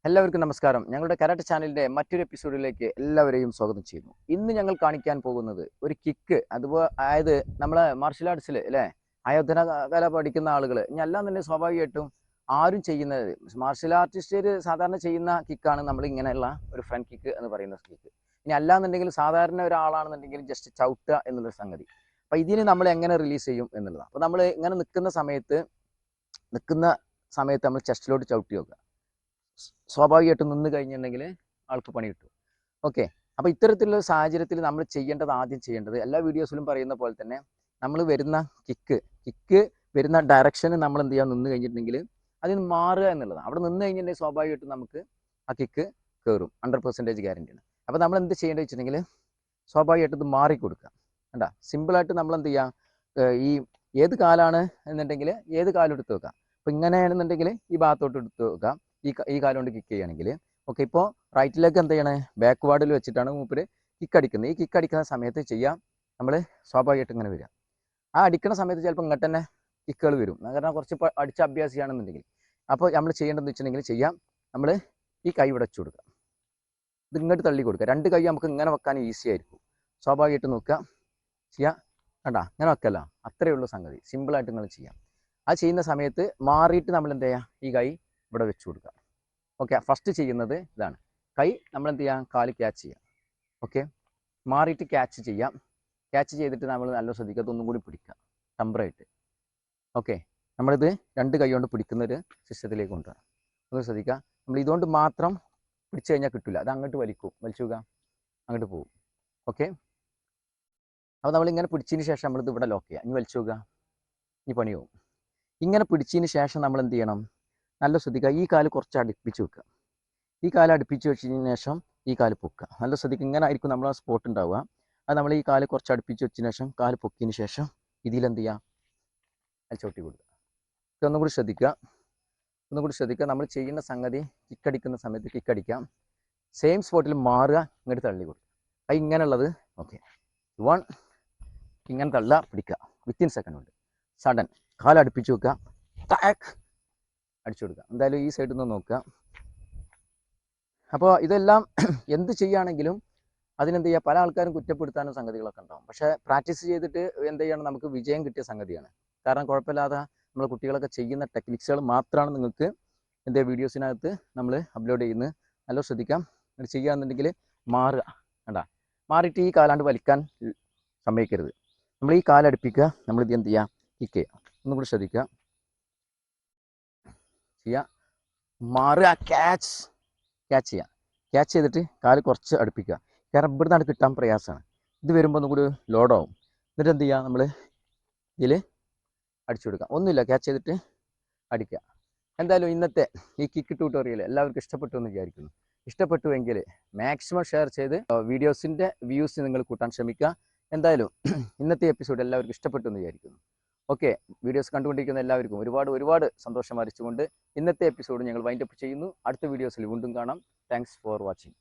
എല്ലാവർക്കും നമസ്കാരം. ഞങ്ങളുടെ കരാട്ടെ ചാനലിന്റെ മറ്റൊരു എപ്പിസോഡിലേക്ക് എല്ലാവരെയും സ്വാഗതം ചെയ്യുന്നു. ഇന്ന് ഞങ്ങൾ കാണിക്കാൻ പോകുന്നത് ഒരു കിക്ക്, അതുപോലെ അതായത് നമ്മളെ മാർഷൽ ആർട്സിൽ അല്ലേ, ആയോധന കല പഠിക്കുന്ന ആളുകൾ ഇനി എല്ലാം തന്നെ സ്വാഭാവികമായിട്ടും ആരും ചെയ്യുന്നത് മാർഷൽ ആർട്ടിസ്റ്റ് സാധാരണ ചെയ്യുന്ന കിക്കാണ് നമ്മൾ ഇങ്ങനെയുള്ള ഒരു ഫ്രണ്ട് കിക്ക് എന്ന് പറയുന്ന കിക്ക്. ഇനി അല്ലാന്നുണ്ടെങ്കിൽ സാധാരണ ഒരാളാണെന്നുണ്ടെങ്കിൽ ജസ്റ്റ് ചവിട്ടുക എന്നുള്ളൊരു സംഗതി. അപ്പം ഇതിന് നമ്മൾ എങ്ങനെ റിലീസ് ചെയ്യും എന്നുള്ളതാണ്. അപ്പോൾ നമ്മൾ ഇങ്ങനെ നിൽക്കുന്ന സമയത്ത് നമ്മൾ ചെസ്റ്റിലോട്ട് ചവിട്ടി വെക്കുക. സ്വാഭാവികമായിട്ടും നിന്ന് കഴിഞ്ഞിട്ടുണ്ടെങ്കിൽ ആൾക്ക് പണി കിട്ടും. ഓക്കെ, അപ്പോൾ ഇത്തരത്തിലുള്ള സാഹചര്യത്തിൽ നമ്മൾ ആദ്യം ചെയ്യേണ്ടത് എല്ലാ വീഡിയോസിലും പറയുന്ന പോലെ തന്നെ നമ്മൾ വരുന്ന കിക്ക് വരുന്ന ഡയറക്ഷന് നമ്മൾ എന്ത് ചെയ്യാൻ നിന്ന് കഴിഞ്ഞിട്ടുണ്ടെങ്കിൽ അതിൽ നിന്ന് മാറുക എന്നുള്ളതാണ്. അവിടെ നിന്ന് കഴിഞ്ഞിട്ടുണ്ടെങ്കിൽ സ്വാഭാവികമായിട്ടും നമുക്ക് ആ കിക്ക് കയറും, 100% ഗ്യാരണ്ടിയാണ്. അപ്പോൾ നമ്മൾ എന്ത് ചെയ്യേണ്ടത് വെച്ചിട്ടുണ്ടെങ്കിൽ സ്വാഭാവികമായിട്ടും ഇത് മാറിക്കൊടുക്കുക. കണ്ടാ, സിമ്പിളായിട്ട് നമ്മൾ എന്ത് ചെയ്യുക, ഈ ഏത് കാലാണ് എന്നുണ്ടെങ്കിൽ ഏത് കാലം എടുത്ത് വെക്കാം. അപ്പോൾ ഇങ്ങനെയാണെന്നുണ്ടെങ്കിൽ ഈ ഭാഗത്തോട്ട് എടുത്ത് വെക്കാം. ഈ കാലം കൊണ്ട് കിക്ക് ചെയ്യുകയാണെങ്കിൽ ഓക്കെ. ഇപ്പോൾ റൈറ്റിലേക്ക് എന്ത് ചെയ്യണേ, ബാക്ക്വാർഡിൽ വെച്ചിട്ടാണ് മൂപ്പര് കിക്ക് അടിക്കുന്നത്. ഈ കിക്ക് അടിക്കുന്ന സമയത്ത് ചെയ്യാം നമ്മൾ സ്വാഭാവികമായിട്ട് ഇങ്ങനെ വരിക. ആ അടിക്കുന്ന സമയത്ത് ചിലപ്പോൾ ഇങ്ങോട്ട് തന്നെ കിക്കുകൾ വരും, കാരണം കുറച്ച് അടിച്ച അഭ്യാസിയാണെന്നുണ്ടെങ്കിൽ. അപ്പോൾ നമ്മൾ ചെയ്യേണ്ടതെന്ന് വെച്ചിട്ടുണ്ടെങ്കിൽ ചെയ്യാം, നമ്മൾ ഈ കൈ ഇവിടെ വെച്ച് കൊടുക്കുക, ഇത് ഇങ്ങോട്ട് തള്ളി കൊടുക്കുക. രണ്ട് കൈ നമുക്ക് ഇങ്ങനെ വെക്കാൻ ഈസി ആയിരിക്കും. സ്വാഭാവികമായിട്ട് നോക്കുക, ചെയ്യാം. കണ്ടാ, ഇങ്ങനെ വെക്കല്ല, അത്രയേ ഉള്ളൂ സംഗതി. സിമ്പിളായിട്ട് നിങ്ങൾ ചെയ്യാം. അത് ചെയ്യുന്ന സമയത്ത് മാറിയിട്ട് നമ്മൾ എന്ത് ചെയ്യുക, ഈ കൈ ഇവിടെ വെച്ച് കൊടുക്കുക. ഓക്കെ, ഫസ്റ്റ് ചെയ്യുന്നത് ഇതാണ്. കൈ നമ്മൾ എന്ത് ചെയ്യാം, കാല് ക്യാച്ച് ചെയ്യാം. ഓക്കെ, മാറിയിട്ട് ക്യാച്ച് ചെയ്യാം. ക്യാച്ച് ചെയ്തിട്ട് നമ്മൾ നല്ല ശ്രദ്ധിക്കുക, ഒന്നും കൂടി പിടിക്കുക ടെമ്പറായിട്ട്. ഓക്കെ, നമ്മളിത് രണ്ട് കൈ കൊണ്ട് പിടിക്കുന്നൊരു സിസ്റ്റത്തിലേക്ക് കൊണ്ടുവരാം. ഒന്ന് ശ്രദ്ധിക്കുക, നമ്മൾ ഇതുകൊണ്ട് മാത്രം പിടിച്ചു കഴിഞ്ഞാൽ കിട്ടില്ല, അത് അങ്ങോട്ട് വലിച്ചു നോക്കുക, അങ്ങോട്ട് പോകും. ഓക്കെ, അപ്പോൾ നമ്മളിങ്ങനെ പിടിച്ചതിന് ശേഷം നമ്മളിത് ഇവിടെ ലോക്ക് ചെയ്യുക. ഇനി വലിച്ചു നോക്കുക, ഇനി പണിയാവും. ഇങ്ങനെ പിടിച്ചതിന് ശേഷം നമ്മൾ എന്ത് ചെയ്യണം, നല്ല ശ്രദ്ധിക്കുക, ഈ കാല് കുറച്ച് അടുപ്പിച്ച് വെക്കുക. ഈ കാല് അടുപ്പിച്ച് വെച്ചതിന് ശേഷം ഈ കാല് പൊക്കുക. നല്ല ശ്രദ്ധിക്കുക, ഇങ്ങനെ ആയിരിക്കും നമ്മൾ ആ സ്പോട്ട് ഉണ്ടാവുക. അത് നമ്മൾ ഈ കാല് കുറച്ച് അടുപ്പിച്ച് വെച്ചതിന് ശേഷം കാല് പൊക്കിയതിന് ശേഷം ഇതിലെന്ത് ചെയ്യുക, അത് ചവിട്ടി കൊടുക്കുക. ഒന്നും കൂടി ശ്രദ്ധിക്കുക, നമ്മൾ ചെയ്യുന്ന സംഗതി കിക്കടിക്കുന്ന സമയത്ത് കിക്കടിക്കാം, സെയിം സ്പോട്ടിൽ മാറുക, ഇങ്ങോട്ട് തള്ളി കൊടുക്കുക. അത് ഇങ്ങനെയുള്ളത് ഓക്കെ. 1 ഇങ്ങനെ തള്ളുക, പിടിക്കുക, വിത്തിൻ സെക്കൻഡ് കൊണ്ട് സഡൻ കാല് അടുപ്പിച്ച് വെക്കുക, ടാക്ക് അടിച്ചു കൊടുക്കുക. എന്തായാലും ഈ സൈഡിൽ നിന്ന് നോക്കുക. അപ്പോൾ ഇതെല്ലാം എന്ത് ചെയ്യുകയാണെങ്കിലും അതിനെന്ത് ചെയ്യുക, പല ആൾക്കാരും കുറ്റപ്പെടുത്താനും സംഗതികളൊക്കെ ഉണ്ടാകും. പക്ഷേ പ്രാക്ടീസ് ചെയ്തിട്ട് എന്ത് ചെയ്യണം, നമുക്ക് വിജയം കിട്ടിയ സംഗതിയാണ്. കാരണം കുഴപ്പമില്ലാതെ നമ്മൾ കുട്ടികളൊക്കെ ചെയ്യുന്ന ടെക്നിക്സുകൾ മാത്രമാണ് നിങ്ങൾക്ക് എൻ്റെ വീഡിയോസിനകത്ത് നമ്മൾ അപ്ലോഡ് ചെയ്യുന്നത്. നല്ല ശ്രദ്ധിക്കാം. ഇത് ചെയ്യുകയാണെന്നുണ്ടെങ്കിൽ മാറുക, കണ്ടാ, മാറിയിട്ട് ഈ കാലാണ്ട് വലിക്കാൻ സമ്മതിക്കരുത്. നമ്മൾ ഈ കാലടുപ്പിക്കുക, നമ്മളിത് എന്ത് ചെയ്യുക, കിക്ക് ചെയ്യുക. ഒന്നും കൂടി ശ്രദ്ധിക്കുക, ചെയ്യുക, മാറുക, ക്യാച്ച് ചെയ്യുക. ക്യാച്ച് ചെയ്തിട്ട് കാല് കുറച്ച് അടുപ്പിക്കുക, കാരണം ഇവിടെ നിന്നാണ് കിട്ടാൻ പ്രയാസമാണ്. ഇത് വരുമ്പോൾ ഒന്നും കൂടി ലോഡാവും. എന്നിട്ട് എന്ത് ചെയ്യുക, നമ്മൾ ഇതിൽ അടിച്ചു കൊടുക്കുക. ഒന്നുമില്ല, ക്യാച്ച് ചെയ്തിട്ട് അടിക്കുക. എന്തായാലും ഇന്നത്തെ ഈ കിക്ക് ട്യൂട്ടോറിയൽ എല്ലാവർക്കും ഇഷ്ടപ്പെട്ടു എന്ന് വിചാരിക്കുന്നു. ഇഷ്ടപ്പെട്ടുവെങ്കിൽ മാക്സിമം ഷെയർ ചെയ്ത് വീഡിയോസിൻ്റെ വ്യൂസ് നിങ്ങൾ കൂട്ടാൻ ശ്രമിക്കുക. എന്തായാലും ഇന്നത്തെ എപ്പിസോഡ് എല്ലാവർക്കും ഇഷ്ടപ്പെട്ടു എന്ന് വിചാരിക്കുന്നു. ഓക്കെ, വീഡിയോസ് കണ്ടുകൊണ്ടിരിക്കുന്ന എല്ലാവർക്കും ഒരുപാട് സന്തോഷം അറിയിച്ചുകൊണ്ട് ഇന്നത്തെ എപ്പിസോഡ് ഞങ്ങൾ വൈൻഡപ്പ് ചെയ്യുന്നു. അടുത്ത വീഡിയോസിൽ വീണ്ടും കാണാം. Thanks for watching.